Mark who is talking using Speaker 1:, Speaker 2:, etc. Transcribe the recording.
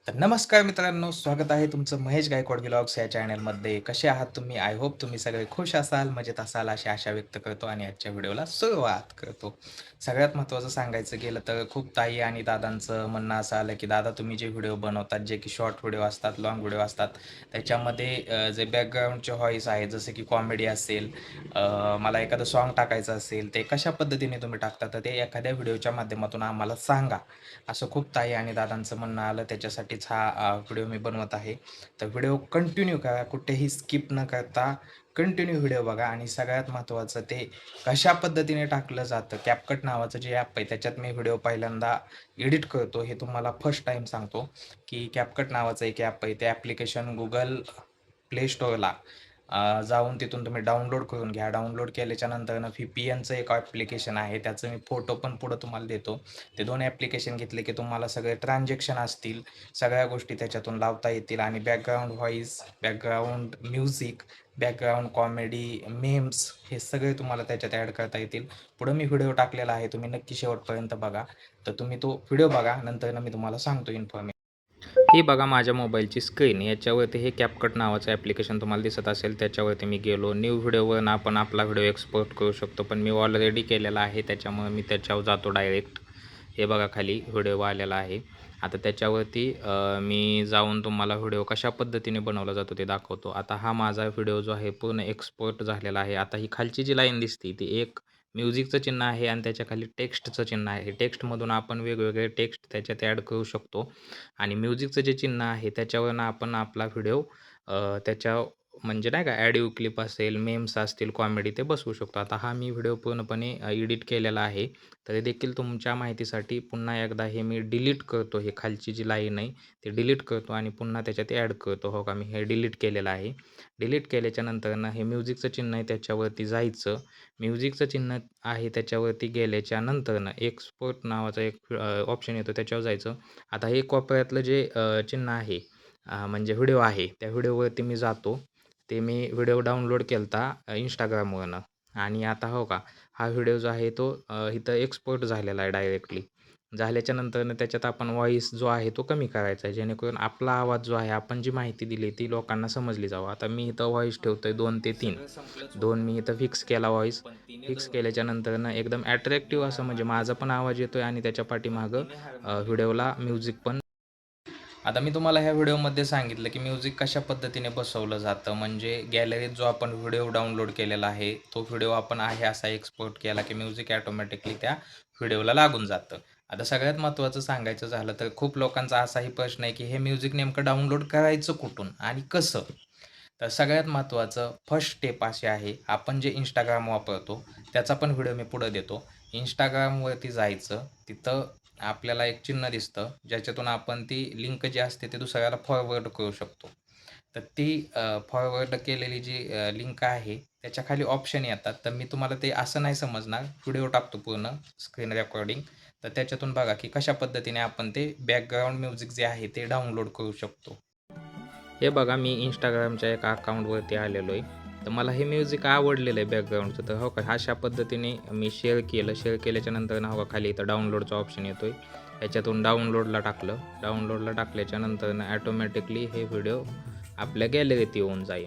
Speaker 1: तर नमस्कार मित्रांनो, स्वागत आहे तुमचं महेश गायकवाड व्लॉग्स या चॅनलमध्ये. कसे आहात तुम्ही? आय होप तुम्ही सगळे खुश असाल, मजेत असाल अशी आशा व्यक्त करतो आणि आजच्या व्हिडिओला सुरुवात करतो. सगळ्यात महत्त्वाचं सांगायचं गेलं तर खूप ताई आणि दादांचं म्हणणं असं आलं, की दादा तुम्ही जे व्हिडिओ बनवतात, जे की शॉर्ट व्हिडिओ असतात, लाँग व्हिडिओ असतात, त्याच्यामध्ये जे बॅकग्राऊंडचे व्हॉईस आहे, जसं की कॉमेडी असेल, मला एखादं सॉन्ग टाकायचं असेल, ते कशा पद्धतीने तुम्ही टाकता? तर ते एखाद्या व्हिडिओच्या माध्यमातून आम्हाला सांगा. असं खूप ताई आणि दादांचं म्हणणं आलं. त्याच्यासाठीच हा व्हिडिओ मी बनवत आहे. तर व्हिडिओ कंटिन्यू करा. कुठेही स्किप न करता कंटिन्यू व्हिडिओ बघा आणि सगळ्यात महत्त्वाचं ते कशा पद्धतीने टाकलं जातं. CapCut नावाचं जे ॲप आहे त्याच्यात मी व्हिडिओ पहिल्यांदा एडिट करतो. हे तुम्हाला फर्स्ट टाईम सांगतो, की CapCut नावाचं एक ॲप आहे. ते ॲप्लिकेशन Google प्ले स्टोअरला जाऊन तिथून तुम्ही डाउनलोड करून घ्या. डाउनलोड केल्याच्या नंतरनं VPNचं एक ॲप्लिकेशन आहे. त्याचं मी फोटो पण पुढं तुम्हाला देतो. ते 2 ॲप्लिकेशन घेतले की तुम्हाला सगळे ट्रान्झॅक्शन असतील, सगळ्या गोष्टी त्याच्यातून लावता येतील आणि background voice, background music, background comedy, memes हे सगळे तुम्हाला त्याच्यात ॲड करता येतील. पुढं मी व्हिडिओ टाकलेला आहे. तुम्ही नक्की शेवटपर्यंत बघा. तर तुम्ही तो व्हिडिओ बघा. नंतरनं मी तुम्हाला सांगतो इन्फॉर्मेशन. ही बघा माझ्या मोबाईलची स्क्रीन. याच्यावरती हे CapCut नावाचं ॲप्लिकेशन तुम्हाला दिसत असेल. त्याच्यावरती मी गेलो. न्यू व्हिडिओवरून आपण आपला व्हिडिओ एक्सपोर्ट करू शकतो. पण मी ऑलरेडी केलेला आहे. त्याच्यामुळे मी त्याच्यावर जातो डायरेक्ट. हे बघा खाली व्हिडिओ आलेला आहे. आता त्याच्यावरती मी जाऊन तुम्हाला व्हिडिओ कशा पद्धतीने बनवला जातो ते दाखवतो. आता हा माझा व्हिडिओ जो आहे पूर्ण एक्सपोर्ट झालेला आहे. आता ही खालची जी लाईन दिसते ती एक म्युझिकचं चिन्ह आहे आणि त्याच्याखाली टेक्स्टचं चिन्ह आहे. टेक्स्टमधून आपण वेगवेगळे टेक्स्ट त्याच्यात ॲड करू शकतो आणि म्युझिकचं जे चिन्ह आहे त्याच्यावरनं आपण आपला व्हिडिओ त्याच्या म्हणजे नाही का ऑडिओ क्लिप असेल, मेम्स असतील, कॉमेडी ते बसवू शकतो. आता हा मी व्हिडिओ पूर्णपणे एडिट केलेला आहे. तरी देखील तुमच्या माहितीसाठी पुन्हा एकदा हे मी डिलीट करतो. हे खालची जी लाईन आहे ते डिलीट करतो आणि पुन्हा त्याच्यात ॲड करतो. हो का, मी हे डिलीट केलेलं आहे. डिलीट केल्याच्या नंतरनं हे म्युझिकचं चिन्ह आहे त्याच्यावरती जायचं. म्युझिकचं चिन्ह आहे त्याच्यावरती गेल्याच्या नंतरनं एक्सपोर्ट नावाचा एक ऑप्शन येतो त्याच्यावर जायचं. आता हे कोपऱ्यातलं जे चिन्ह आहे म्हणजे व्हिडिओ आहे, त्या व्हिडिओवरती मी जातो. ते मी व्हिडिओ डाउनलोड केला होता Instagramवरनं आणि आता हो का, हा व्हिडिओ जो आहे तो इथं एक्सपोर्ट झालेला आहे डायरेक्टली. झाल्याच्या नंतरनं त्याच्यात आपण व्हॉईस जो आहे तो कमी करायचा आहे, जेणेकरून आपला आवाज जो आहे, आपण जी माहिती दिली ती लोकांना समजली जावं. आता मी इथं व्हॉईस ठेवतोय 2 ते 3. 2 मी इथं फिक्स केला व्हॉईस. फिक्स केल्याच्या नंतरनं एकदम अट्रॅक्टिव्ह असं म्हणजे माझा पण आवाज येतोय आणि त्याच्या पाठीमागं व्हिडिओला म्युझिक पण. आता मी तुम्हाला ह्या व्हिडिओमध्ये सांगितलं की म्युझिक कशा पद्धतीने बसवलं जातं. म्हणजे गॅलरीत जो आपण व्हिडिओ डाउनलोड केलेला आहे, तो व्हिडिओ आपण आहे असा एक्सपोर्ट केला की म्युझिक ऑटोमॅटिकली त्या व्हिडिओला लागून जातं. आता सगळ्यात महत्त्वाचं सांगायचं झालं तर खूप लोकांचा असाही प्रश्न आहे की हे म्युझिक नेमकं डाउनलोड करायचं कुठून आणि कसं? तर सगळ्यात महत्त्वाचं फर्स्ट स्टेप अशी आहे, आपण जे Instagram वापरतो त्याचा पण व्हिडिओ मी पुढं देतो. Instagramवरती जायचं, तिथं आपल्याला एक चिन्ह दिसतं, ज्याच्यातून आपण ती लिंक जी असते ती दुसऱ्याला फॉरवर्ड करू शकतो. तर ती फॉरवर्ड केलेली जी लिंक आहे, त्याच्या खाली ऑप्शन येतात. तर मी तुम्हाला ते असं नाही समजणार, व्हिडिओ टाकतो पूर्ण स्क्रीन रेकॉर्डिंग. तर त्याच्यातून बघा की कशा पद्धतीने आपण ते बॅकग्राऊंड म्युझिक जे आहे ते डाउनलोड करू शकतो. हे बघा मी Instagramच्या एका अकाउंटवरती आलेलो आहे. तर मला हे म्युझिक आवडलेलं आहे बॅकग्राऊंडचं. तर हो का, अशा पद्धतीने मी शेअर केलं. शेअर केल्याच्या नंतर हो का, खाली इथं डाउनलोडचा ऑप्शन येतोय. ह्याच्यातून डाउनलोडला टाकलं. डाउनलोडला टाकल्याच्या नंतरनं ऑटोमॅटिकली हे व्हिडिओ आपल्या गॅलरीत येऊन जाईल.